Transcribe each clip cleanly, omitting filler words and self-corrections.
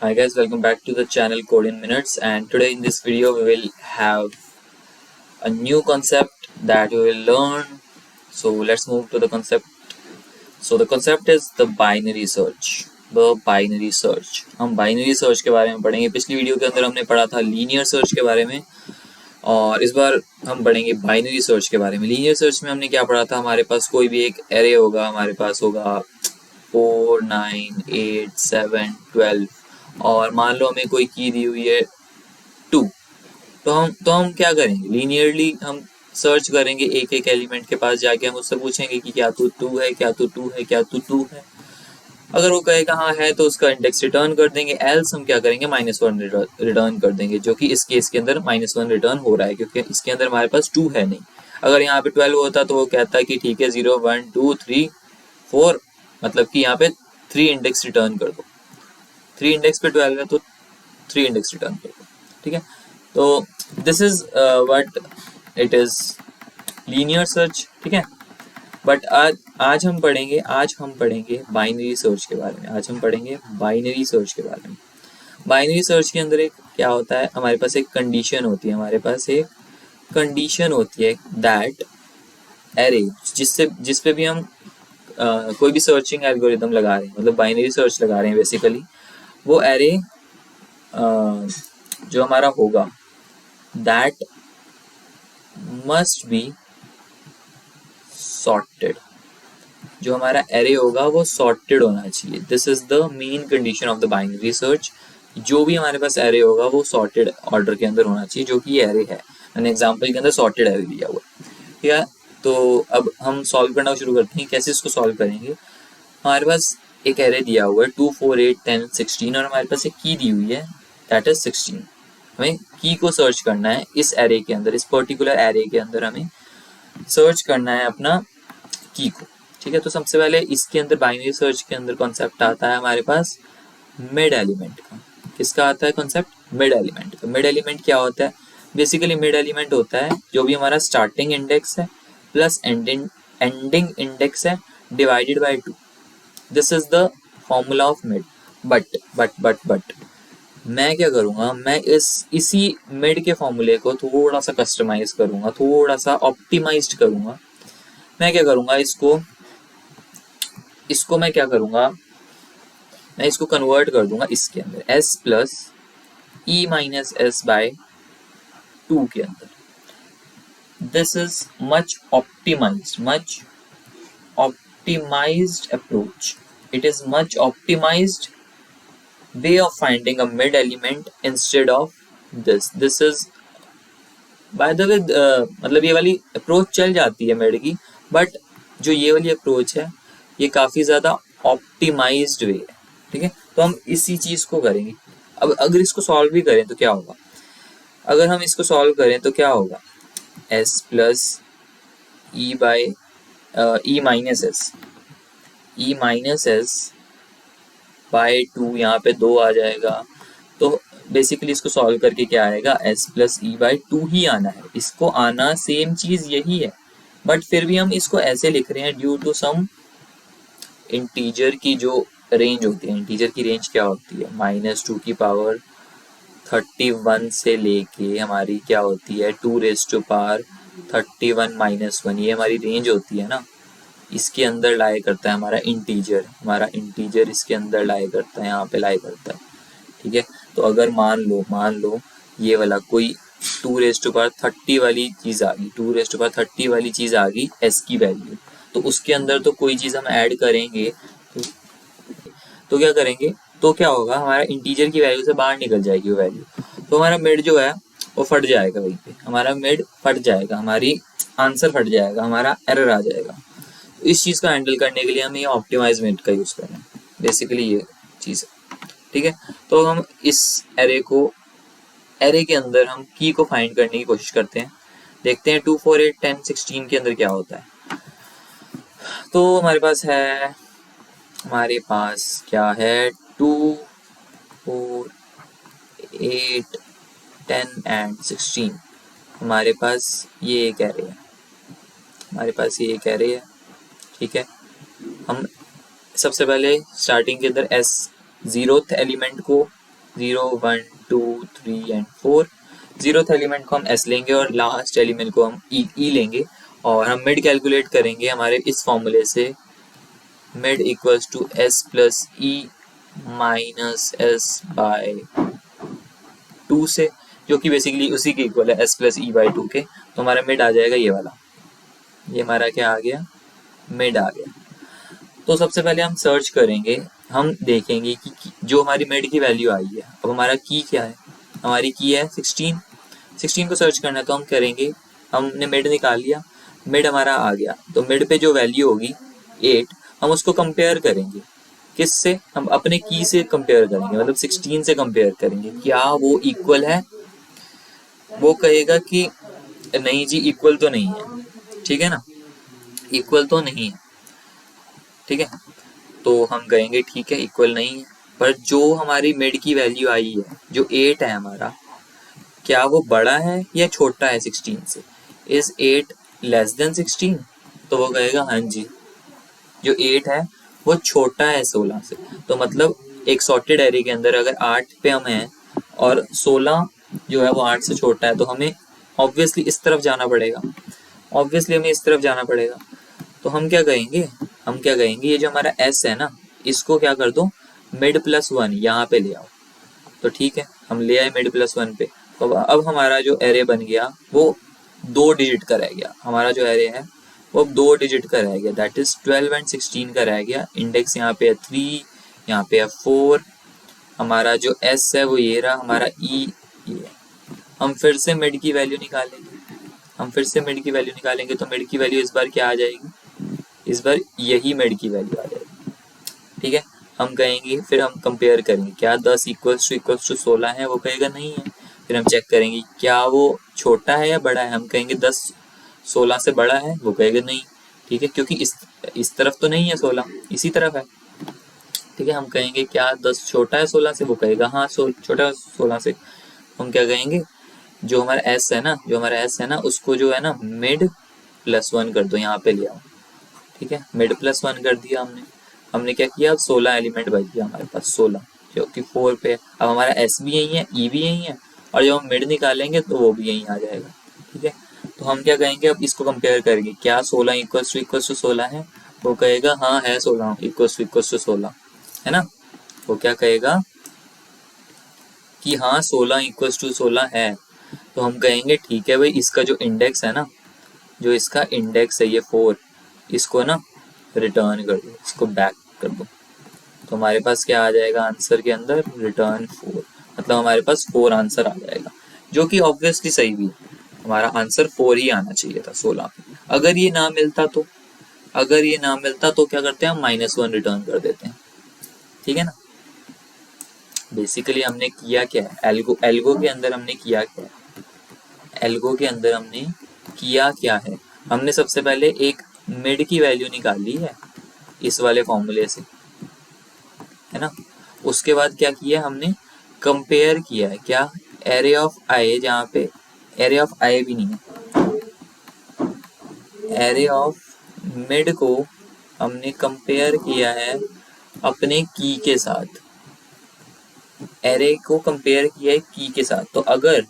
Hi guys, welcome back to the channel Code in Minutes, and today in this video we will have a new concept that we will learn. So let's move to the concept. So the concept is the binary search. The binary search. हम binary search के बारे में पढ़ेंगे. पिछली video के अंदर हमने पढ़ा था linear search के बारे में, और इस बार हम पढ़ेंगे बाइनरी सर्च के बारे में. लीनियर सर्च में हमने क्या पढ़ा था, हमारे पास कोई भी एक एरे होगा, हमारे पास होगा 4, 9, 8, 7, 12, और मान लो हमें कोई की दी हुई है 2. तो हम क्या करेंगे, लीनियरली हम सर्च करेंगे एक एक एलिमेंट के पास जाके. हम उससे पूछेंगे कि क्या तू 2 है, क्या तू 2 है, क्या तू 2 है. अगर वो कहेगा हाँ है तो उसका इंडेक्स रिटर्न कर देंगे, एल्स हम क्या करेंगे -1 रिटर्न कर देंगे, जो कि इस केस के अंदर -1 रिटर्न हो रहा है क्योंकि इसके अंदर हमारे पास 2 है नहीं. अगर यहाँ पे 12 होता तो वो कहता है कि ठीक है 0, 1, 2, 3, 4, मतलब कि यहाँ पे 3 इंडेक्स रिटर्न कर दो. 3 इंडेक्स पे 12 है तो 3 इंडेक्स रिटर्न कर दो. ठीक है, तो this is what it is linear search. ठीक है, बट आज हम पढ़ेंगे बाइनरी सर्च के बारे में. आज हम पढ़ेंगे बाइनरी सर्च के बारे में. बाइनरी सर्च के अंदर एक क्या होता है, हमारे पास एक कंडीशन होती है, दैट एरे जिस पे भी हम कोई भी सर्चिंग एल्गोरिदम लगा रहे हैं, मतलब बाइनरी सर्च लगा रहे हैं बेसिकली, वो एरे जो हमारा होगा दैट मस्ट बी सॉर्टेड. जो हमारा एरे होगा वो सॉर्टेड होना चाहिए. This is the main condition of the binary search. जो भी हमारे पास एरे होगा वो सॉर्टेड ऑर्डर के अंदर होना चाहिए, जो कि ये एरे है. मैंने एग्जांपल के अंदर सॉर्टेड एरे दिया हुआ है. ठीक है, तो अब हम सॉल्व करना शुरू करते हैं. कैसे इसको सॉल्व करेंगे, हमारे पास एक एरे दिया हुआ है 2, 4, 8, 10, 16, और हमारे पास एक की दी हुई है दैट इज 16. हमें की को सर्च करना है इस एरे के अंदर, इस पर्टिकुलर एरे के अंदर हमें सर्च करना है अपना की को. ठीक है, तो सबसे पहले इसके अंदर बाइनरी सर्च के अंदर कॉन्सेप्ट आता है हमारे पास मिड एलिमेंट का. किसका आता है कॉन्सेप्ट, मिड एलिमेंट का. मिड एलिमेंट क्या होता है, बेसिकली मिड एलिमेंट होता है जो भी हमारा स्टार्टिंग इंडेक्स है प्लस एंडिंग इंडेक्स है divided by 2. This is the formula of mid. But मैं क्या करूँगा, मैं इसी मिड के फॉर्मूले को थोड़ा सा कस्टमाइज करूँगा, थोड़ा सा ऑप्टिमाइज्ड करूँगा. मैं क्या करूँगा, इसको मैं क्या करूँगा, मैं इसको कन्वर्ट कर दूंगा इसके अंदर s plus E minus S by 2 के अंदर. This is much optimised approach. It is much optimised way of finding a mid element instead of this is by the way मतलब ये वाली अप्रोच चल जाती है मिड की, बट जो ये वाली अप्रोच है ये काफ़ी ज़्यादा ऑप्टिमाइज्ड वे है. ठीक है, तो हम इसी चीज़ को करेंगे. अब अगर इसको सॉल्व भी करें तो क्या होगा, अगर हम इसको सॉल्व करें तो क्या होगा, s plus E by E minus S by 2, यहाँ पे 2 आ जाएगा. तो बेसिकली इसको सॉल्व करके क्या आएगा, s प्लस ई बाय 2 ही आना है. इसको आना सेम चीज़ यही है, बट फिर भी हम इसको ऐसे लिख रहे हैं ड्यू टू सम इंटीजर की जो रेंज होती है. इंटीजर की रेंज क्या होती है, -2 की पावर 31 से लेके हमारी क्या होती है 2 रेज़ टू पावर 31 -1. ये हमारी रेंज होती है ना, इसके अंदर लाई करता है हमारा इंटीजर इसके अंदर लाई करता है, यहाँ पे लाई करता है. ठीक है, तो अगर मान लो ये वाला कोई 2 रेज़ टू पावर 30 वाली चीज़ आ गई, 2 रेज़ टू पावर 30 वाली चीज़ आ गई s की वैल्यू, तो उसके अंदर तो कोई चीज़ हम ऐड करेंगे तो क्या करेंगे, तो क्या होगा, हमारा इंटीजर की वैल्यू से बाहर निकल जाएगी वो वैल्यू. तो हमारा मिड जो है वो फट जाएगा, वहीं पे हमारा मिड फट जाएगा, हमारी आंसर फट जाएगा, हमारा एरर आ जाएगा. इस चीज़ को हैंडल करने के लिए हम ये ऑप्टिमाइज मिड का यूज़ कर रहे हैं, बेसिकली ये चीज़ है. ठीक है, तो हम इस एरे के अंदर हम की को फाइंड करने की कोशिश करते हैं. देखते हैं 2, 4, 8, 10, 16 के अंदर क्या होता है. तो हमारे पास क्या है 2, 4, 8, 10 एंड 16. हमारे पास ये एक एरे है. ठीक है, हम सबसे पहले स्टार्टिंग के अंदर s 0th एलिमेंट को 0 1 2 3 एंड 4। 0th एलिमेंट को हम s लेंगे और लास्ट एलिमेंट को हम e लेंगे और हम मिड कैलकुलेट करेंगे हमारे इस फॉर्मूले से, mid equals to s plus E minus S by 2 से, जो कि बेसिकली उसी के इक्वल है s प्लस ई बाई 2 के। तो हमारा मिड आ जाएगा ये वाला, ये हमारा क्या आ गया, मिड आ गया। तो सबसे पहले हम सर्च करेंगे, हम देखेंगे कि जो हमारी मिड की वैल्यू आई है, अब हमारा की क्या है, हमारी की है 16 को सर्च करना है। तो हम करेंगे, हमने मिड निकाल लिया, मिड हमारा आ गया, तो मिड पे जो वैल्यू होगी 8, हम उसको कंपेयर करेंगे किससे, हम अपने की से कंपेयर करेंगे, मतलब 16 से कंपेयर करेंगे, क्या वो इक्वल है। वो कहेगा कि नहीं जी इक्वल तो नहीं है, ठीक है ना, इक्वल तो नहीं है, ठीक है। तो हम कहेंगे ठीक है इक्वल नहीं है, पर जो हमारी मिड की वैल्यू आई है जो 8 है हमारा, क्या वो बड़ा है या छोटा है 16 से, इज 8 लेस देन 16। तो वो कहेगा हाँ जी, जो 8 है वो छोटा है 16 से। तो मतलब एक सॉर्टेड एरे के अंदर अगर 8 पे हम हैं और 16 जो है वो 8 से छोटा है, तो हमें ऑब्वियसली इस तरफ जाना पड़ेगा, ऑब्वियसली हमें इस तरफ जाना पड़ेगा। तो हम क्या कहेंगे, हम क्या कहेंगे, ये जो हमारा s है ना, इसको क्या कर दो, मिड प्लस 1 यहाँ पे ले आओ। तो ठीक है, हम ले आए मिड प्लस 1 पे। तो अब हमारा जो एरे बन गया वो 2 डिजिट का रह गया, हमारा जो एरे है वो अब 2 डिजिट का रह गया, दैट इज 12 एंड 16 का रह गया। इंडेक्स यहाँ पे है 3, यहाँ पे है 4, हमारा जो s है वो ये रहा, हमारा e ये है। हम फिर से मिड की वैल्यू निकालेंगे, हम फिर से मिड की वैल्यू निकालेंगे, तो मिड की वैल्यू इस बार क्या आ जाएगी, इस बार यही मिड की वैल्यू आ जाएगी, ठीक है। हम कहेंगे, फिर हम कंपेयर करेंगे, क्या 10 इक्वल्स टू 16 है, वो कहेगा नहीं है। फिर हम चेक करेंगे क्या वो छोटा है या बड़ा है, हम कहेंगे 10 16 से बड़ा है, वो कहेगा नहीं, ठीक है, क्योंकि इस तरफ तो नहीं है 16, इसी तरफ है, ठीक है। हम कहेंगे क्या 10 छोटा है 16 से, वो कहेगा हाँ छोटा है 16 से। हम क्या कहेंगे, जो हमारा एस है ना, जो हमारा एस है ना, उसको जो है ना मिड प्लस 1 कर दो, यहाँ पे ले आओ, ठीक है। मिड प्लस 1 कर दिया हमने, हमने क्या किया, 16 एलिमेंट बच गया हमारे पास, 16 जो कि 4 पे है। अब हमारा एस भी यही है, ई भी यही है, और जब हम मिड निकालेंगे तो वो भी यहीं आ जाएगा, ठीक है। तो हम क्या कहेंगे, अब इसको कंपेयर करेंगे, क्या 16 इक्वल्स टू 16 है, वो कहेगा हाँ है 16 इक्वल्स टू 16, है ना। वो क्या कहेगा कि हाँ 16 इक्वल्स टू 16 है। तो हम कहेंगे ठीक है भाई, इसका जो इंडेक्स है ना, जो इसका इंडेक्स है ये 4, इसको ना रिटर्न कर दो, इसको बैक कर दो। तो हमारे पास क्या आ जाएगा आंसर के अंदर, रिटर्न 4, मतलब हमारे पास 4 आंसर आ जाएगा, जो कि ऑब्वियसली सही भी है, हमारा आंसर 4 ही आना चाहिए था 16 पे। अगर ये ना मिलता तो, अगर ये ना मिलता तो क्या करते हैं हम, -1 रिटर्न कर देते हैं, ठीक है ना। बेसिकली हमने किया क्या है, एल्गो के अंदर हमने किया क्या है, एल्गो के अंदर हमने किया क्या है, हमने सबसे पहले एक मिड की वैल्यू निकाली है इस वाले फॉर्मूले से, है ना। उसके बाद क्या किया हमने, कंपेयर किया है, क्या, एरे ऑफ आई, जहाँ पे एरे ऑफ आई भी नहीं है, एरे ऑफ मिड को हमने कंपेयर किया है अपने की के साथ, एरे को कंपेयर किया है की के साथ। तो अगर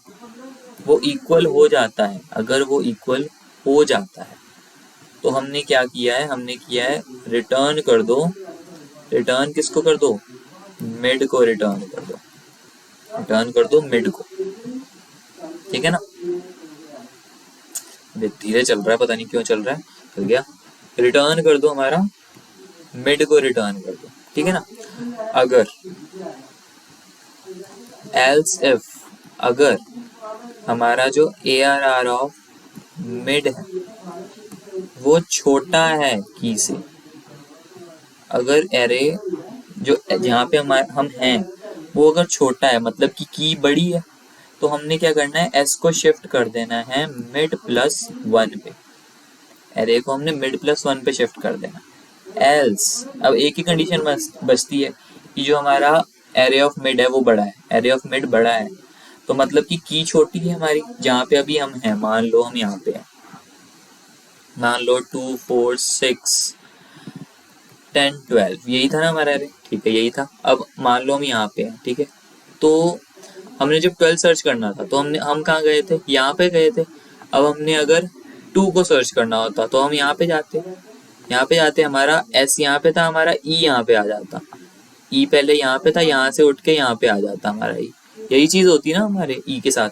वो इक्वल हो जाता है, अगर वो इक्वल हो जाता है, तो हमने क्या किया है, हमने किया है रिटर्न कर दो, रिटर्न किसको कर दो, मिड को रिटर्न कर दो, रिटर्न कर दो मिड को, ठीक है ना। धीरे चल रहा है, पता नहीं क्यों चल रहा है, चल गया। रिटर्न कर दो हमारा मिड को, रिटर्न कर दो, ठीक है ना। अगर एल्स इफ, अगर हमारा जो ARR ऑफ मिड है वो छोटा है की से, अगर एरे जो जहाँ पे हम हैं वो अगर छोटा है, मतलब कि की बड़ी है, तो हमने क्या करना है, एस को शिफ्ट कर देना है मिड प्लस 1 पे, एरे को हमने मिड प्लस 1 पे शिफ्ट कर देना। एल्स अब एक ही कंडीशन बचती है कि जो हमारा एरे ऑफ मिड है वो बड़ा है, एरे ऑफ मिड बड़ा है, तो मतलब कि की छोटी है हमारी, जहाँ पे अभी हम हैं, मान लो हम यहाँ पे हैं, मान लो 2 4 6 10 12, यही था ना हमारा एरे, ठीक है यही था। अब मान लो हम यहाँ पे हैं, ठीक है, तो हमने जब 12 सर्च करना था तो हम कहाँ गए थे, यहाँ पे गए थे। अब हमने अगर 2 को सर्च करना होता तो हम यहाँ पे जाते, हमारा S यहाँ पे था, हमारा E यहाँ पे आ जाता। E पहले यहाँ पे था, यहाँ से उठ के यहाँ पे आ जाता हमारा E। यही चीज होती ना हमारे E के साथ,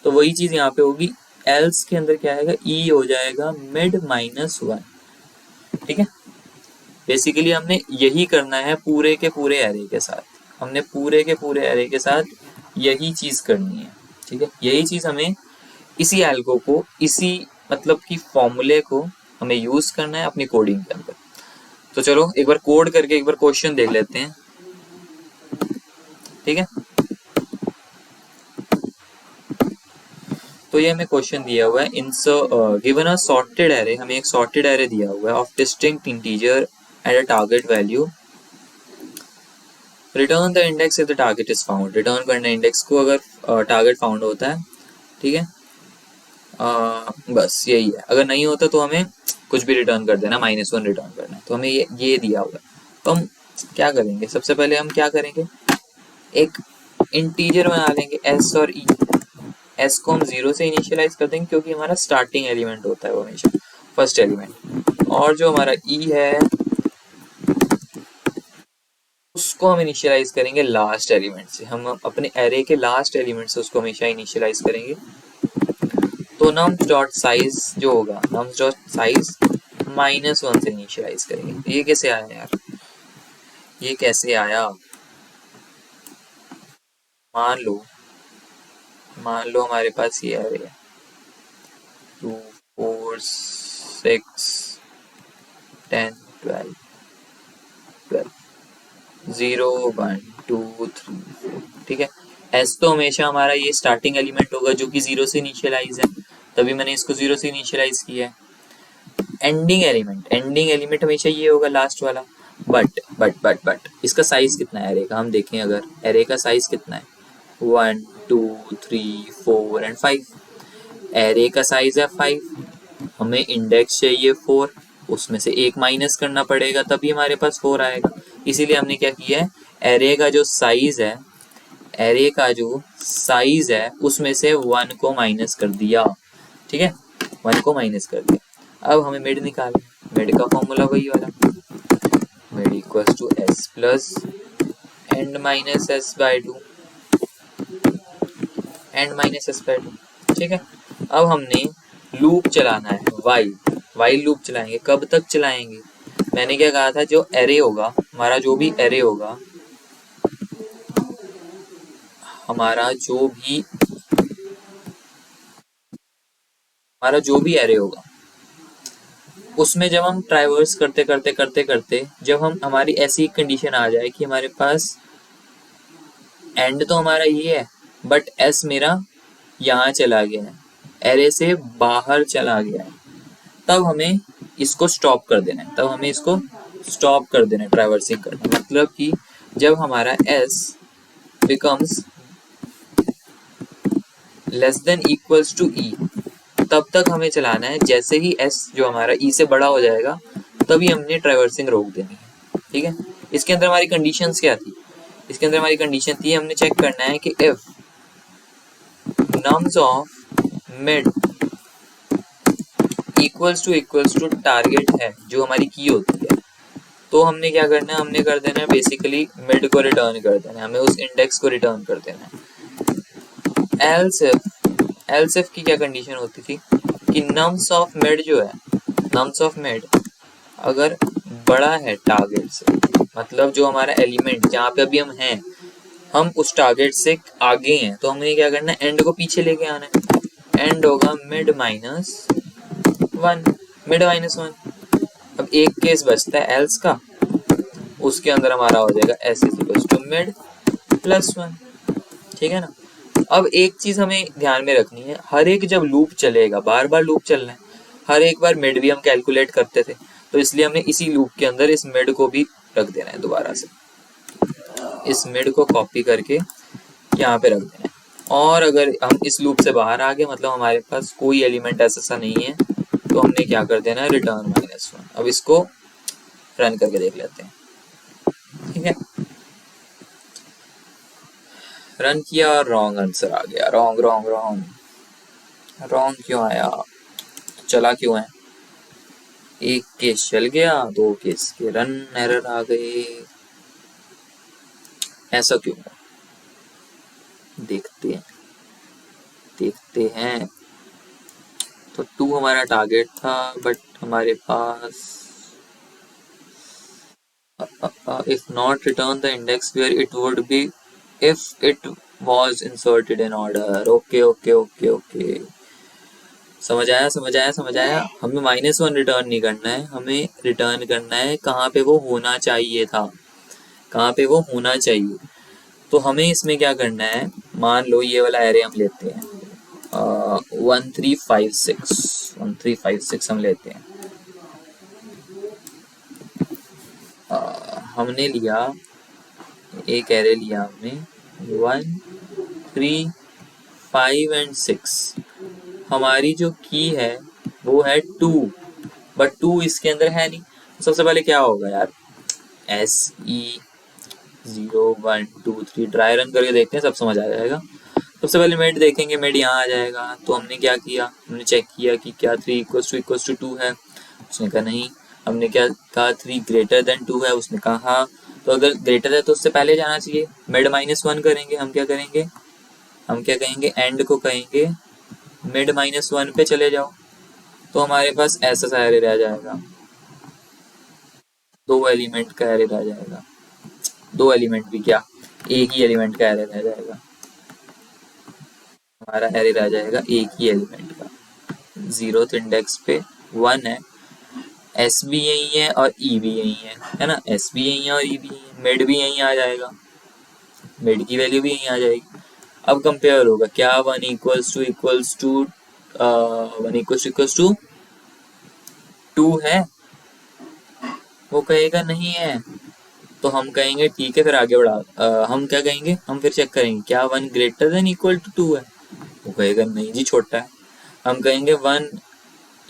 तो वही चीज यहाँ पे होगी। एल्स के अंदर क्या आएगा, E हो जाएगा मिड -1। ठीक है, बेसिकली हमने यही करना है पूरे के पूरे एरे के साथ, हमने पूरे के पूरे एरे के साथ यही चीज करनी है। ठीक है, यही चीज हमें इसी एल्गो को, इसी मतलब की फॉर्मूले को हमें यूज करना है अपनी कोडिंग के अंदर। तो चलो एक बार कोड करके एक बार क्वेश्चन देख लेते हैं। ठीक है, तो ये हमें क्वेश्चन दिया हुआ है, गिवन अ सॉर्टेड एरे, हमें एक सॉर्टेड एरे दिया हुआ है of distinct integer at a target value, return the index if the target is found. Return करना इंडेक्स को अगर टारगेट फाउंड होता है। ठीक है, बस यही है, अगर नहीं होता तो हमें कुछ भी रिटर्न कर देना, -1 रिटर्न करना है। तो हमें ये दिया हुआ है, तो हम क्या करेंगे, सबसे पहले हम क्या करेंगे, एक इंटीजर बना लेंगे S और E। S को हम 0 से इनिशियलाइज कर देंगे क्योंकि हमारा स्टार्टिंग एलिमेंट होता है वो हमेशा फर्स्ट एलिमेंट, और जो हमारा E है उसको हम इनिशियलाइज करेंगे लास्ट एलिमेंट से। हम अपने एरे के लास्ट एलिमेंट से उसको हमेशा इनिशियलाइज करेंगे। तो nums डॉट साइज जो होगा, nums डॉट साइज -1 से इनिशियलाइज करेंगे। तो ये कैसे आया यार, ये कैसे आया, मान लो हमारे पास ये एरे है 2 4 6 10 12 0 1 2 3 4। ठीक है, S तो हमेशा हमारा ये स्टार्टिंग एलिमेंट होगा जो कि 0 से इनिशियलाइज है, तभी मैंने इसको 0 से इनिशियलाइज किया है। एंडिंग एलिमेंट हमेशा ये होगा लास्ट वाला। बट इसका साइज कितना है एरे का, हम देखें अगर एरे का साइज कितना है 1 2 3 4 एंड 5। एरे का साइज है 5, हमें इंडेक्स चाहिए 4, उसमें से एक माइनस करना पड़ेगा तभी हमारे पास 4 आएगा। इसीलिए हमने क्या किया है, एरे का जो साइज है उसमें से 1 को माइनस कर दिया। ठीक है, 1 को माइनस कर दिया। अब हमें मिड निकालना, मिड का फॉर्मूला वही वाला, mid equals to S plus and minus S/2, ठीक है। अब हमने लूप चलाना है, वाइल लूप चलाएंगे। कब तक चलाएंगे, मैंने क्या कहा था, जो एरे होगा हमारा, जो भी एरे होगा एरे होगा उसमें जब हम ट्राइवर्स करते जब हम हमारी ऐसी कंडीशन आ जाए कि हमारे पास एंड तो हमारा ये है बट S मेरा यहाँ चला गया है, एरे से बाहर चला गया है, तब हमें इसको स्टॉप कर देना है, ट्राइवर्सिंग करना। मतलब कि जब हमारा S becomes less than equals to E, तब तक हमें चलाना है। जैसे ही S जो हमारा E से बड़ा हो जाएगा तभी हमने ट्राइवर्सिंग रोक देनी है। ठीक है, इसके अंदर हमारी कंडीशंस क्या थी, इसके अंदर हमारी कंडीशन थी, हमने चेक करना है कि if nums of mid equals to target है, जो हमारी की होती है, तो हमने क्या करना है, हमने कर देना है बेसिकली मिड को रिटर्न कर देना है, हमें उस इंडेक्स को रिटर्न कर देना है। एल्स इफ की क्या कंडीशन होती थी कि nums ऑफ मिड जो है, nums ऑफ मिड अगर बड़ा है टारगेट से, मतलब जो हमारा एलिमेंट जहाँ पे अभी हम हैं, हम उस टारगेट से आगे हैं, तो हमें क्या करना है, एंड को पीछे लेके आना है। एंड होगा मिड -1। अब एक केस बचता है एल्स का, उसके अंदर हमारा हो जाएगा S इक्वल्स टू मिड +1। ठीक है ना। अब एक चीज हमें ध्यान में रखनी है, हर एक जब लूप चलेगा, बार बार लूप चलना है, हर एक बार मिड भी हम कैलकुलेट करते थे, तो इसलिए हमने इसी लूप के अंदर इस मिड को भी रख देना है। दोबारा से इस मिड को कॉपी करके यहाँ पे रख देना है। और अगर हम इस लूप से बाहर आ गए, मतलब हमारे पास कोई एलिमेंट ऐसा नहीं है, तो हमने क्या कर देना है, रिटर्न -1। अब इसको रन करके देख लेते हैं। ठीक है, रन किया और रॉन्ग आंसर आ गया। रॉन्ग रॉन्ग रॉन्ग रॉन्ग क्यों आया? चला क्यों है? एक केस चल गया, 2 केस के रन एरर आ गए। ऐसा क्यों? देखते हैं देखते हैं। तो 2 हमारा टारगेट था, बट हमारे पास if not return the index where it would be if it was inserted in order। Okay okay okay okay, समझ आया समझ आया समझ आया। हमें -1 रिटर्न नहीं करना है, हमें रिटर्न करना है कहाँ पे वो होना चाहिए था, कहाँ पे वो होना चाहिए। तो हमें इसमें क्या करना है, मान लो ये वाला एरे हम लेते हैं 1356 हम लेते हैं। हमने लिया एक एरे लिया हमने 1 3 5 एंड 6। हमारी जो की है वो है 2, बट 2 इसके अंदर है नहीं। सबसे पहले क्या होगा यार, SE0 1 2 3 ट्राई रन करके देखते हैं, सब समझ आ जाएगा। सबसे पहले मेड देखेंगे, मेड यहाँ आ जाएगा। तो हमने क्या किया, हमने चेक किया कि क्या 3 = 2 है, उसने कहा नहीं। हमने क्या कहा, 3 greater than 2 है, उसने कहा हाँ। तो अगर ग्रेटर है तो उससे पहले जाना चाहिए, मेड -1 करेंगे। हम क्या करेंगे, हम क्या कहेंगे, एंड को कहेंगे मिड -1 पे चले जाओ। तो हमारे पास ऐसा सा एरे रह जाएगा, 2 एलिमेंट का एरे रह जाएगा। 2 एलिमेंट भी क्या, एक ही एलिमेंट का एरे रह जाएगा। हमारा एरे रह जाएगा एक ही एलिमेंट का, 0th इंडेक्स पे 1 है। एस भी यही है और ई भी यही है ना, एस भी यही है और ई भी यही है। मिड भी यही आ जाएगा, मिड की वैल्यू भी यही आ जाएगी। अब कंपेयर होगा क्या, 1 = 2 है, वो कहेगा नहीं है। तो हम कहेंगे ठीक है, फिर आगे बढ़ा। हम क्या कहेंगे, हम फिर चेक करेंगे क्या 1 > 2 है, वो कहेगा नहीं जी छोटा है। हम कहेंगे 1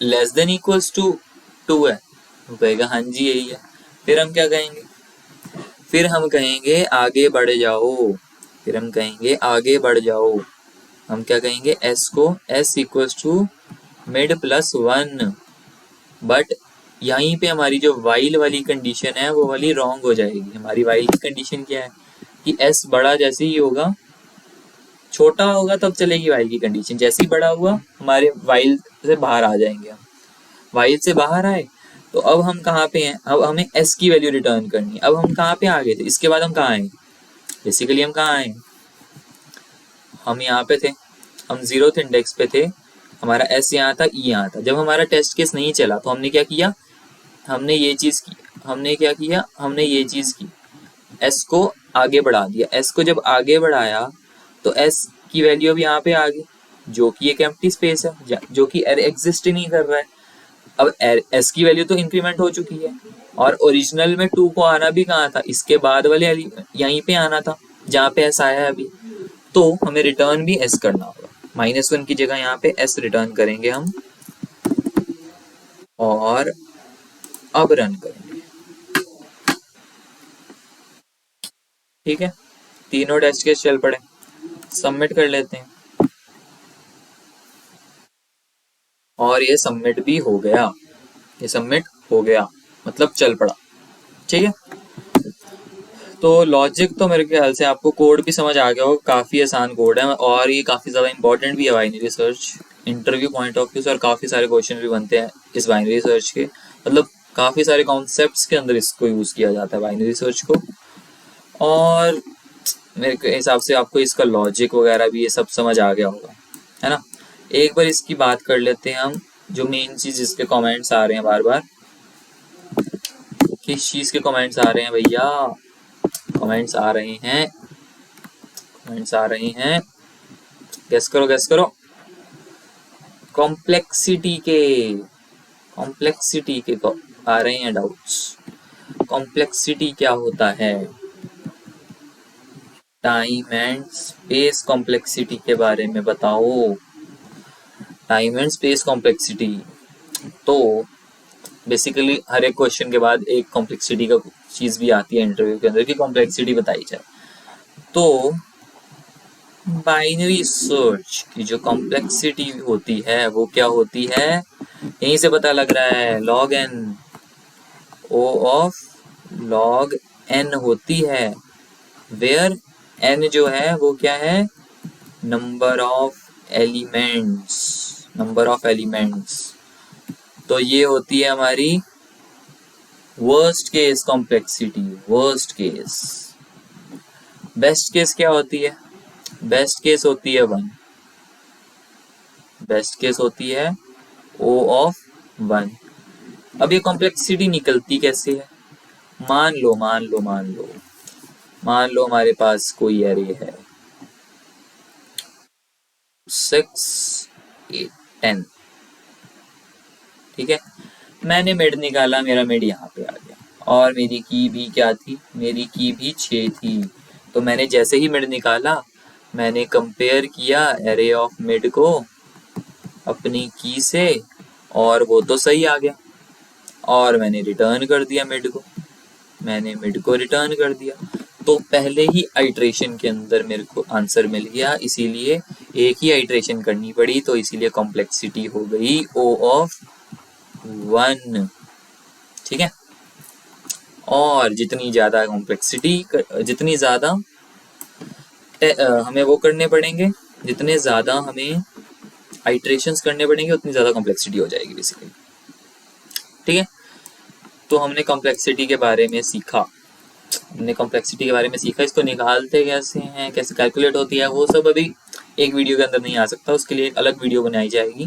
< 2 है, वो कहेगा हाँ जी यही है। फिर हम क्या कहेंगे, फिर हम कहेंगे आगे बढ़ जाओ, फिर हम कहेंगे आगे बढ़ जाओ। हम क्या कहेंगे, s को s = मिड +1। बट यहीं पे हमारी जो वाइल वाली कंडीशन है वो वाली रॉन्ग हो जाएगी। हमारी वाइल की कंडीशन क्या है कि s बड़ा जैसे ही होगा, छोटा होगा तब चलेगी वाइल की कंडीशन। जैसे ही बड़ा हुआ हमारे वाइल से बाहर आ जाएंगे हम। वाइल से बाहर आए तो अब हम कहाँ पे हैं, अब हमें s की वैल्यू रिटर्न करनी है। अब हम कहाँ पे आ गए थे, इसके बाद हम कहाँ आए, बेसिकली हम कहाँ आए, हम यहाँ पे थे, हम 0th इंडेक्स पे थे। हमारा s यहाँ था, e यहाँ था। जब हमारा टेस्ट केस नहीं चला तो हमने क्या किया, हमने ये चीज़ की, हमने क्या किया, हमने ये चीज़ की, s को आगे बढ़ा दिया। s को जब आगे बढ़ाया तो s की वैल्यू अब यहाँ पे आ गई, जो कि एक एम्प्टी स्पेस है, जो कि एग्जिस्ट ही नहीं कर रहा है। अब s की वैल्यू तो इंक्रीमेंट हो चुकी है, और ओरिजिनल में 2 को आना भी कहाँ था, इसके बाद वाले यहीं पे आना था जहाँ पे s आया है अभी। तो हमें रिटर्न भी s करना होगा, -1 की जगह यहाँ पे s रिटर्न करेंगे हम, और अब रन करेंगे। ठीक है, तीनों टेस्ट केस चल पड़े, सबमिट कर लेते हैं। और ये सबमिट भी हो गया, ये सबमिट हो गया, मतलब चल पड़ा। ठीक है, तो लॉजिक तो मेरे ख्याल से आपको, कोड भी समझ आ गया होगा, काफ़ी आसान कोड है और ये काफ़ी ज़्यादा इंपॉर्टेंट भी है binary search interview point of view से, और काफ़ी सारे क्वेश्चन भी बनते हैं इस बाइनरी सर्च के। मतलब काफ़ी सारे कॉन्सेप्ट्स के अंदर इसको यूज़ किया जाता है बाइनरी सर्च को। और मेरे हिसाब से आपको इसका लॉजिक वगैरह भी ये सब समझ आ गया होगा, है ना। एक बार इसकी बात कर लेते हैं हम, जो मेन चीज़, जिसके कमेंट्स आ रहे हैं बार बार, किस चीज़ के कमेंट्स आ रहे हैं भैया, कमेंट्स आ रहे हैं, कमेंट्स आ रहे हैं, गेस करो गेस करो, कॉम्प्लेक्सिटी के, कॉम्प्लेक्सिटी के आ रहे हैं डाउट्स। कॉम्प्लेक्सिटी क्या होता है, टाइम एंड स्पेस कॉम्प्लेक्सिटी के बारे में बताओ। टाइम एंड स्पेस कॉम्प्लेक्सिटी, तो बेसिकली हर एक क्वेश्चन के बाद एक कॉम्प्लेक्सिटी का चीज़ भी आती है इंटरव्यू के अंदर, की कॉम्प्लेक्सिटी बताई जाए। तो बाइनरी सर्च की जो कॉम्प्लेक्सिटी होती है वो क्या होती है, यहीं से पता लग रहा है, log n, O of log n होती है, वेयर n जो है वो क्या है, number of elements, number of elements. तो ये होती है हमारी worst case complexity, worst case. Best case क्या होती है, बेस्ट केस होती है 1, बेस्ट केस होती है O ऑफ 1। अब ये कॉम्प्लेक्सिटी निकलती कैसे है, मान लो हमारे पास कोई एरे है 6, 8, 10, ठीक है। मैंने मिड निकाला, मेरा मिड यहाँ पे आ गया, और मेरी की भी क्या थी, मेरी की भी 6 थी। तो मैंने जैसे ही मिड निकाला, मैंने कंपेयर किया एरे ऑफ मिड को अपनी की से, और वो तो सही आ गया, और मैंने रिटर्न कर दिया मिड को, मैंने मिड को रिटर्न कर दिया। तो पहले ही आइट्रेशन के अंदर मेरे को आंसर मिल गया, इसीलिए एक ही आइट्रेशन करनी पड़ी, तो इसीलिए कॉम्प्लेक्सिटी हो गई O ऑफ 1, ठीक है। और जितनी ज़्यादा कॉम्प्लेक्सिटी, जितनी ज़्यादा हमें वो करने पड़ेंगे, जितने ज़्यादा हमें आइट्रेशंस करने पड़ेंगे, उतनी ज़्यादा कॉम्प्लेक्सिटी हो जाएगी बेसिकली, ठीक है। तो हमने कॉम्प्लेक्सिटी के बारे में सीखा, इसको निकालते कैसे हैं, कैसे कैलकुलेट होती है, वो सब अभी एक वीडियो के अंदर नहीं आ सकता, उसके लिए एक अलग वीडियो बनाई जाएगी,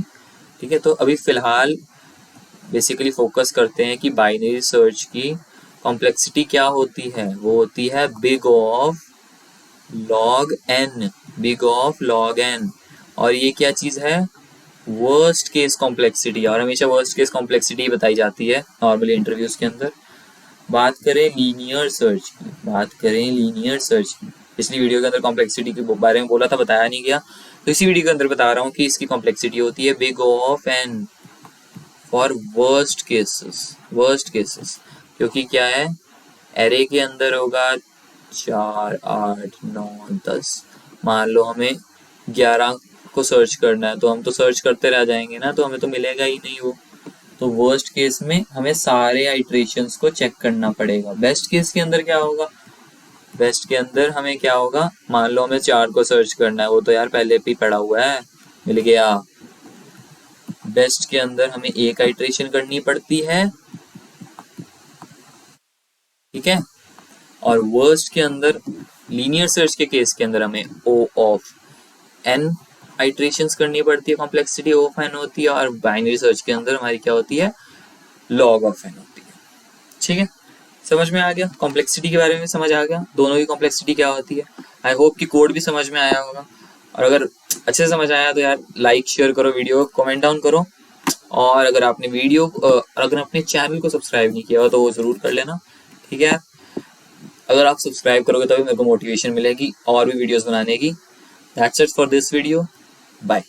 ठीक है। तो अभी फ़िलहाल बेसिकली फोकस करते हैं कि बाइनरी सर्च की कॉम्प्लेक्सिटी क्या होती है, वो होती है big of log n, big of log n। और ये क्या चीज़ है, वर्स्ट केस कॉम्प्लेक्सिटी, और हमेशा वर्स्ट केस कॉम्प्लेक्सिटी बताई जाती है नॉर्मली इंटरव्यूज के अंदर। बात करें लीनियर सर्च की, पिछली वीडियो के अंदर कॉम्प्लेक्सिटी के बारे में बोला था, बताया नहीं गया, तो इसी वीडियो के अंदर बता रहा हूँ कि इसकी कॉम्प्लेक्सिटी होती है big of n for worst cases, क्योंकि क्या है, एरे के अंदर होगा 4, 8, 9, 10, मान लो हमें 11 को सर्च करना है, तो हम तो सर्च करते रह जाएंगे ना, तो हमें तो मिलेगा ही नहीं वो। तो वर्स्ट केस में हमें सारे आइट्रेशंस को चेक करना पड़ेगा। बेस्ट केस के अंदर क्या होगा, बेस्ट के अंदर हमें क्या होगा, मान लो हमें 4 को सर्च करना है, वो तो यार पहले भी पड़ा हुआ है, मिल गया। बेस्ट के अंदर हमें एक आइट्रेशन करनी पड़ती है, ठीक है। और वर्स्ट के अंदर, लीनियर सर्च के केस के अंदर हमें O ऑफ n आइट्रेशंस करनी पड़ती है, कॉम्प्लेक्सिटी O ऑफ n होती है, और बाइनरी सर्च के अंदर हमारी क्या होती है, log ऑफ n होती है, ठीक है। समझ में आ गया, कॉम्प्लेक्सिटी के बारे में समझ आ गया, दोनों की कॉम्प्लेक्सिटी क्या होती है। आई होप कि कोड भी समझ में आया होगा, और अगर अच्छे से समझ आया तो यार लाइक शेयर करो वीडियो, कमेंट डाउन करो, और अगर आपने अगर अपने चैनल को सब्सक्राइब नहीं किया हो तो वो ज़रूर कर लेना, ठीक है। अगर आप सब्सक्राइब करोगे तभी मेरे को मोटिवेशन मिलेगी और भी वीडियोस बनाने की। That's it for this video, bye.